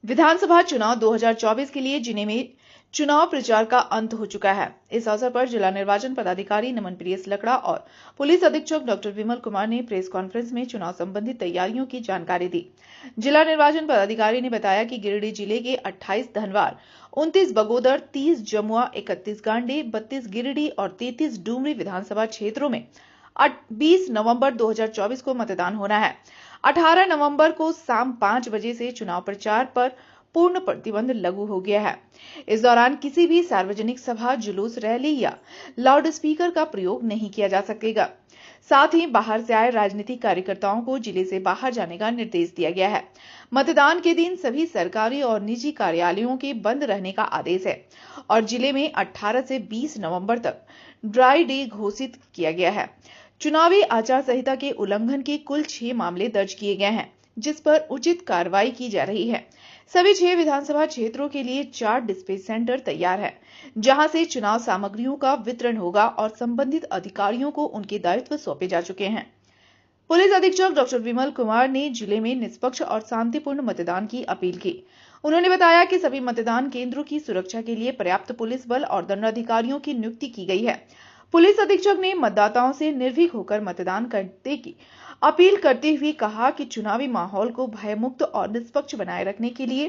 विधानसभा चुनाव 2024 के लिए जिले में चुनाव प्रचार का अंत हो चुका है। इस अवसर पर जिला निर्वाचन पदाधिकारी नमन प्रियस लकड़ा और पुलिस अधीक्षक डॉक्टर विमल कुमार ने प्रेस कॉन्फ्रेंस में चुनाव संबंधी तैयारियों की जानकारी दी। जिला निर्वाचन पदाधिकारी ने बताया कि गिरिडीह जिले के 28 धनवार, 29 बगोदर, 30 जमुआ, 31 गांडी, 32 गिरिडीह और 33 डुमरी विधानसभा क्षेत्रों में 20 नवंबर 2024 को मतदान होना है। 18 नवंबर को शाम 5 बजे से चुनाव प्रचार पर पूर्ण प्रतिबंध लागू हो गया है। इस दौरान किसी भी सार्वजनिक सभा, जुलूस, रैली या लाउड स्पीकर का प्रयोग नहीं किया जा सकेगा। साथ ही बाहर से आए राजनीतिक कार्यकर्ताओं को जिले से बाहर जाने का निर्देश दिया गया है। मतदान के दिन सभी सरकारी और निजी कार्यालयों के बंद रहने का आदेश है और जिले में 18 से 20 नवंबर तक ड्राई डे घोषित किया गया है। चुनावी आचार संहिता के उल्लंघन के कुल 6 मामले दर्ज किए गए हैं, जिस पर उचित कार्रवाई की जा रही है। सभी 6 विधानसभा क्षेत्रों के लिए 4 डिस्पैच सेंटर तैयार है, जहां से चुनाव सामग्रियों का वितरण होगा और संबंधित अधिकारियों को उनके दायित्व सौंपे जा चुके हैं। पुलिस अधीक्षक डॉक्टर विमल कुमार ने जिले में निष्पक्ष और शांतिपूर्ण मतदान की अपील की। उन्होंने बताया कि सभी मतदान केंद्रों की सुरक्षा के लिए पर्याप्त पुलिस बल और दंडाधिकारियों की नियुक्ति की गई है। पुलिस अधीक्षक ने मतदाताओं से निर्भीक होकर मतदान करने की अपील करते हुए कहा कि चुनावी माहौल को भयमुक्त और निष्पक्ष बनाए रखने के लिए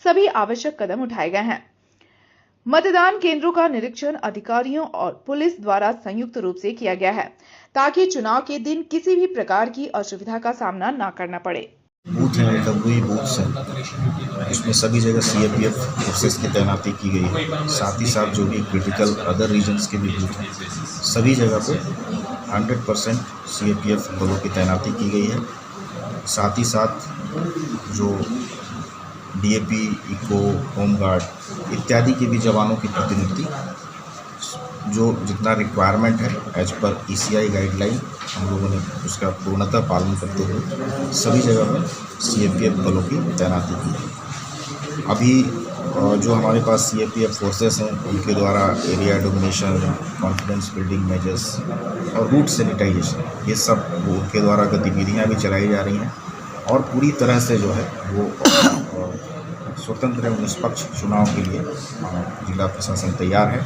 सभी आवश्यक कदम उठाए गए हैं। मतदान केंद्रों का निरीक्षण अधिकारियों और पुलिस द्वारा संयुक्त रूप से किया गया है, ताकि चुनाव के दिन किसी भी प्रकार की असुविधा का सामना न करना पड़े। बूथ हैं, डब्ल्यू बूथ्स हैं, इसमें सभी जगह सीएपीएफ फोर्सेस की तैनाती की गई है। साथ ही साथ जो भी क्रिटिकल अदर रीजन्स के भी बूथ हैं, सभी जगह पे 100% सीएपीएफ बलों की तैनाती की गई है। साथ ही साथ जो डीएपी, इको, होमगार्ड इत्यादि के भी जवानों की प्रतिनियुक्ति, जो जितना रिक्वायरमेंट है एज पर ईसीआई गाइडलाइन, हम लोगों ने उसका पूर्णतः पालन करते हुए सभी जगह पर सीएपीएफ बलों की तैनाती की है। अभी जो हमारे पास सीएपीएफ फोर्सेस हैं, उनके द्वारा area domination, confidence building measures और रूट सैनिटाइजेशन, ये सब उनके द्वारा गतिविधियाँ भी चलाई जा रही हैं और पूरी तरह से जो है वो स्वतंत्र एवं निष्पक्ष चुनाव के लिए जिला प्रशासन तैयार है।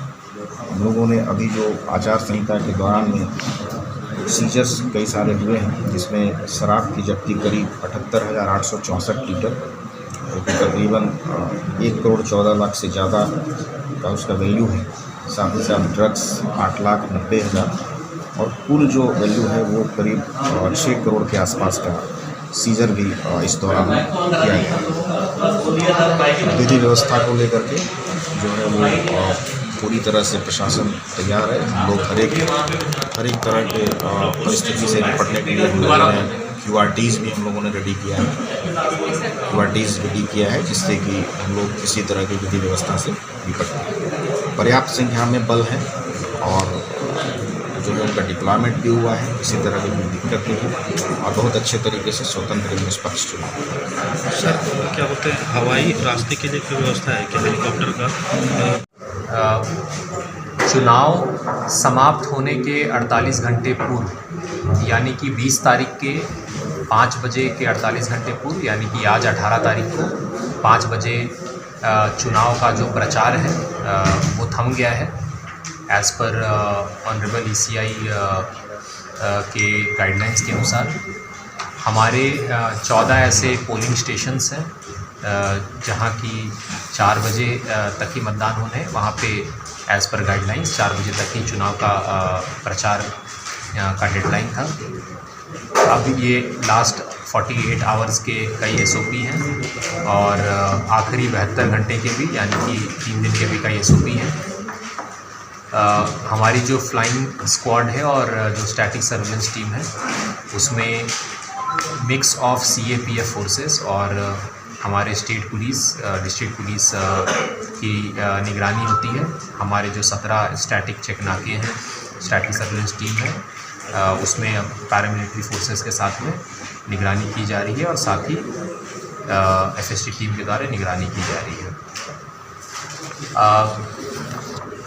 हम लोगों ने अभी जो आचार संहिता के दौरान में सीजर्स कई सारे हुए हैं, जिसमें शराब की जब्ती करीब 78,864 लीटर, जो कि तकरीबन 1,14,00,000 से ज़्यादा का उसका वैल्यू है। साथ ही साथ ड्रग्स 8,90,000 और कुल जो वैल्यू है वो करीब 6 करोड़ के आसपास का सीजर भी इस दौरान किया गया। विधि व्यवस्था को लेकर के जो है वो पूरी तरह से प्रशासन तैयार है। हम लोग हर एक तरह के परिस्थिति से निपटने के लिए हम लोगों ने QRTs भी हम लोगों ने रेडी किया है, जिससे कि हम लोग किसी तरह की विधि व्यवस्था से निपटें। पर्याप्त संख्या में बल है और जो है उनका डिप्लॉयमेंट भी हुआ है, किसी तरह की कोई दिक्कत नहीं है और बहुत अच्छे तरीके से स्वतंत्र एवं निष्पक्ष चुनाव। सर, क्या बोलते हैं, हवाई रास्ते के लिए कोई व्यवस्था है क्या, हेलीकॉप्टर का? चुनाव समाप्त होने के 48 घंटे पूर्व, यानी कि 20 तारीख के 5 बजे के 48 घंटे पूर्व, यानी कि आज 18 तारीख को 5 बजे चुनाव का जो प्रचार है वो थम गया है। एज़ पर ऑनरेबल ECI के गाइडलाइंस के अनुसार हमारे 14 ऐसे पोलिंग स्टेशंस हैं जहां की 4 बजे तक ही मतदान होने हैं। वहाँ पे एज़ पर गाइडलाइंस 4 बजे तक ही चुनाव का प्रचार का डेडलाइन था। अब ये लास्ट 48 आवर्स के कई SOP हैं और आखिरी 72 घंटे के भी, यानी कि 3 दिन के भी कई SOP हैं। हमारी जो फ्लाइंग स्क्वाड है और जो स्टैटिक सर्वेलेंस टीम है, उसमें मिक्स ऑफ CAPF फोर्सेस और हमारे स्टेट पुलिस, डिस्ट्रिक्ट पुलिस की निगरानी होती है। हमारे जो 17 स्टैटिक चेक नाके हैं, स्टैटिक सर्वेलेंस टीम है, उसमें पैरामिलिट्री फोर्सेस के साथ में निगरानी की जा रही है और साथ ही FST टीम के द्वारा निगरानी की जा रही है।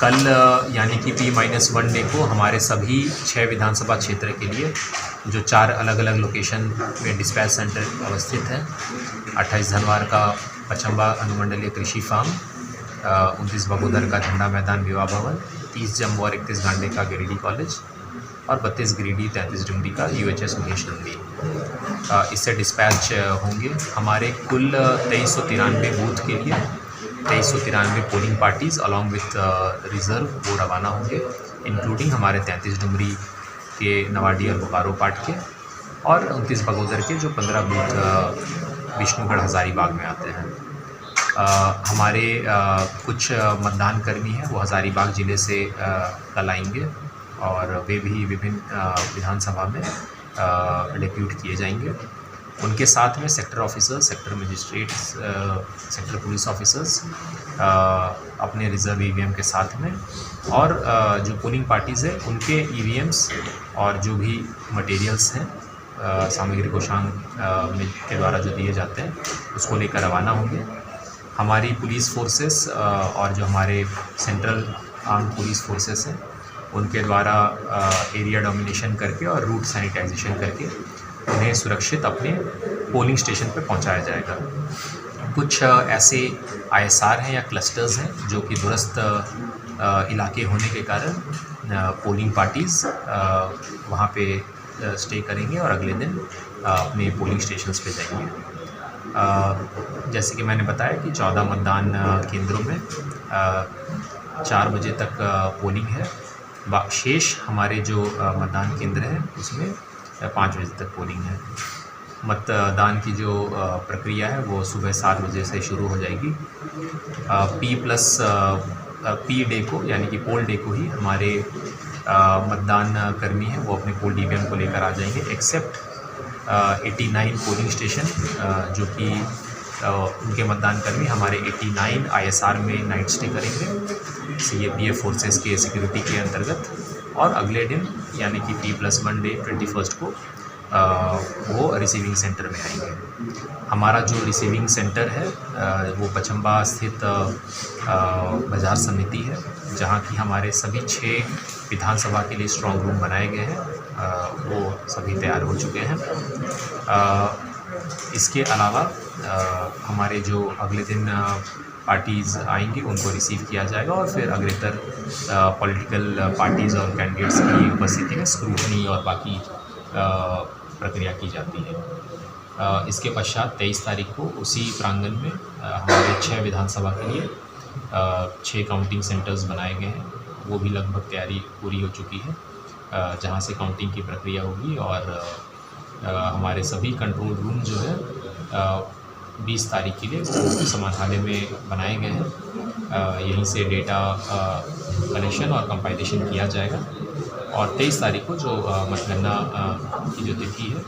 कल यानी कि P-1 डे को हमारे सभी 6 विधानसभा क्षेत्र के लिए जो 4 अलग अलग लोकेशन में डिस्पैच सेंटर अवस्थित हैं, 28 धनवार का पचम्बा अनुमंडलीय कृषि फार्म, 29 बगोदर का झंडा मैदान विवाह भवन, 30 जम्मू और 31 गांडे का गिरिडीह कॉलेज और 32 गिरिडीह 33 डुमरी का UHS महेश डुमरी। इससे डिस्पैच होंगे। हमारे कुल 2393 बूथ के लिए 2393 polling parties along with reserve वो रवाना होंगे, इंक्लूडिंग हमारे 33 डुमरी के नवाडी और बोकारो पार्ट के और 29 बगोदर के जो 15 बूथ विष्णुगढ़ हज़ारीबाग में आते हैं। हमारे कुछ मतदान कर्मी हैं वो हज़ारीबाग ज़िले से कल आएंगे और वे भी विभिन्न विधानसभा में डिप्यूट किए जाएंगे। उनके साथ में sector officers, sector magistrates, sector police officers अपने रिज़र्व EVM के साथ में और जो पोलिंग पार्टीज़ है उनके EVMs और जो भी मटेरियल्स हैं सामग्री कोषांग के द्वारा जो दिए जाते हैं उसको लेकर रवाना होंगे। हमारी पुलिस फोर्सेस और जो हमारे सेंट्रल आर्म्ड पुलिस फोर्सेस हैं उनके द्वारा एरिया डोमिनेशन करके और रूट सैनिटाइजेशन करके उन्हें सुरक्षित अपने पोलिंग स्टेशन पर पहुंचाया जाएगा। कुछ ऐसे ISR हैं या क्लस्टर्स हैं जो कि दूरस्थ इलाके होने के कारण पोलिंग पार्टीज़ वहाँ पे स्टे करेंगे और अगले दिन अपने पोलिंग स्टेशंस पे जाएंगे। जैसे कि मैंने बताया कि 14 मतदान केंद्रों में 4 बजे तक पोलिंग है। शेष हमारे जो मतदान केंद्र हैं उसमें 5 बजे तक पोलिंग है। मतदान की जो प्रक्रिया है वो सुबह 7 बजे से शुरू हो जाएगी। P डे को यानी कि पोल डे को ही हमारे मतदान कर्मी हैं वो अपने पोल EVM को लेकर आ जाएंगे, एक्सेप्ट 89 पोलिंग स्टेशन जो कि उनके मतदान कर्मी हमारे 89 ISR में नाइट स्टे करेंगे CAPF फोर्सेस के सिक्योरिटी के अंतर्गत और अगले दिन यानी कि P+1 डे 21 को वो रिसीविंग सेंटर में आएंगे। हमारा जो रिसीविंग सेंटर है वो पचम्बा स्थित बाजार समिति है जहाँ की हमारे सभी 6 विधानसभा के लिए स्ट्रॉन्ग रूम बनाए गए हैं, वो सभी तैयार हो चुके हैं। इसके अलावा हमारे जो अगले दिन पार्टीज़ आएंगी उनको रिसीव किया जाएगा और फिर अग्रेतर पॉलिटिकल पार्टीज़ और कैंडिडेट्स की उपस्थिति में स्क्रूटनी और बाकी प्रक्रिया की जाती है। इसके पश्चात 23 तारीख को उसी प्रांगण में हमारे 6 विधानसभा के लिए 6 काउंटिंग सेंटर्स बनाए गए हैं, वो भी लगभग तैयारी पूरी हो चुकी है, जहाँ से काउंटिंग की प्रक्रिया होगी और हमारे सभी कंट्रोल रूम जो है 20 तारीख के लिए समाधालय में बनाए गए हैं। यहीं से डेटा कलेक्शन और कंपाइलेशन किया जाएगा और 23 तारीख को जो मतगणना की जो तिथि है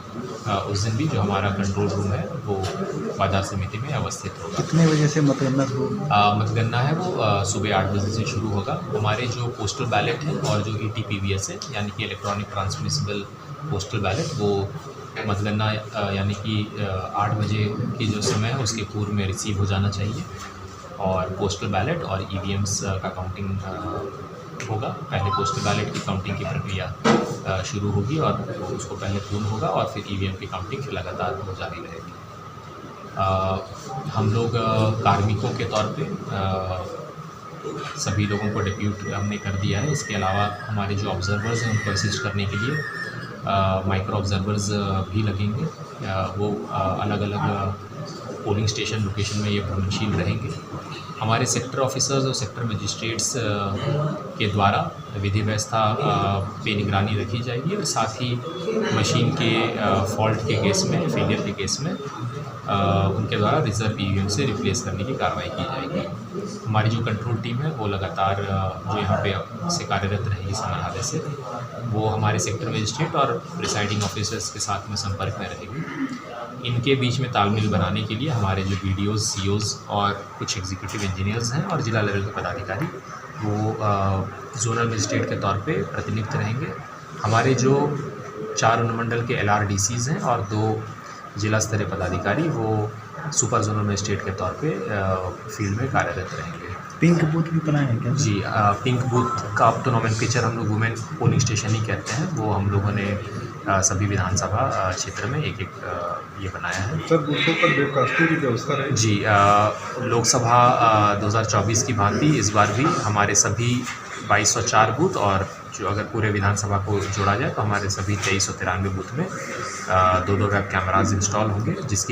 उस दिन भी जो हमारा कंट्रोल रूम है वो बाजार समिति में अवस्थित होगा। कितने बजे से मतगणना शुरू? मतगणना है वो सुबह 8 बजे से शुरू होगा। हमारे जो पोस्टल बैलेट है और जो ETPVS है यानी कि इलेक्ट्रॉनिक ट्रांसमिसिबल पोस्टल बैलेट, वो मतगणना यानी कि 8 बजे की जो समय है उसके पूर्व में रिसीव हो जाना चाहिए और पोस्टल बैलेट और EVMs का काउंटिंग होगा। पहले पोस्टल बैलेट की काउंटिंग की प्रक्रिया शुरू होगी और उसको पहले पूर्ण होगा और फिर EVM की काउंटिंग लगातार हो जारी रहेगी। हम लोग कार्मिकों के तौर पे सभी लोगों को डिप्यूट हमने कर दिया है। इसके अलावा हमारे जो ऑब्जर्वर्स हैं उनको असिस्ट करने के लिए माइक्रो ऑब्जर्वर्स भी लगेंगे। वो अलग अलग पोलिंग स्टेशन लोकेशन में ये भ्रमणशील रहेंगे। हमारे सेक्टर ऑफिसर्स और सेक्टर मजिस्ट्रेट्स के द्वारा विधि व्यवस्था पे निगरानी रखी जाएगी और साथ ही मशीन के फॉल्ट के केस में, फेलियर के केस में उनके द्वारा रिजर्व EVM से रिप्लेस करने की कार्रवाई की जाएगी। हमारी जो कंट्रोल टीम है वो लगातार जो यहाँ पे से कार्यरत रहेगी समाधालय से, वो हमारे सेक्टर मजिस्ट्रेट और प्रिसाइडिंग ऑफिसर्स के साथ में संपर्क में रहेगी। इनके बीच में तालमेल बनाने के लिए हमारे जो BDOs, COs और कुछ एग्जीक्यूटिव इंजीनियर्स हैं और जिला लेवल के पदाधिकारी वो जोनल मजिस्ट्रेट के तौर पे प्रतिनियुक्त रहेंगे। हमारे जो 4 अनुमंडल के LRDCs हैं और 2 जिला स्तरीय पदाधिकारी वो सुपर जोनल मजिस्ट्रेट के तौर पे फील्ड में कार्यरत रहेंगे। पिंक बूथ भी बनाए हैं क्या? जी, पिंक बूथ का अब तो नोमेनक्लेचर हम लोग वुमेन पोलिंग स्टेशन ही कहते हैं, वो हम लोगों ने सभी विधानसभा क्षेत्र में एक ये बनाया है। सर बूथों पर वेबकास्टिंग की व्यवस्था रहेगी? जी, लोकसभा 2024 की भांति इस बार भी हमारे सभी 2204 बूथ और जो अगर पूरे विधानसभा को जोड़ा जाए तो हमारे सभी 2393 बूथ में 2-2 वेब कैमराज इंस्टॉल होंगे, जिसकी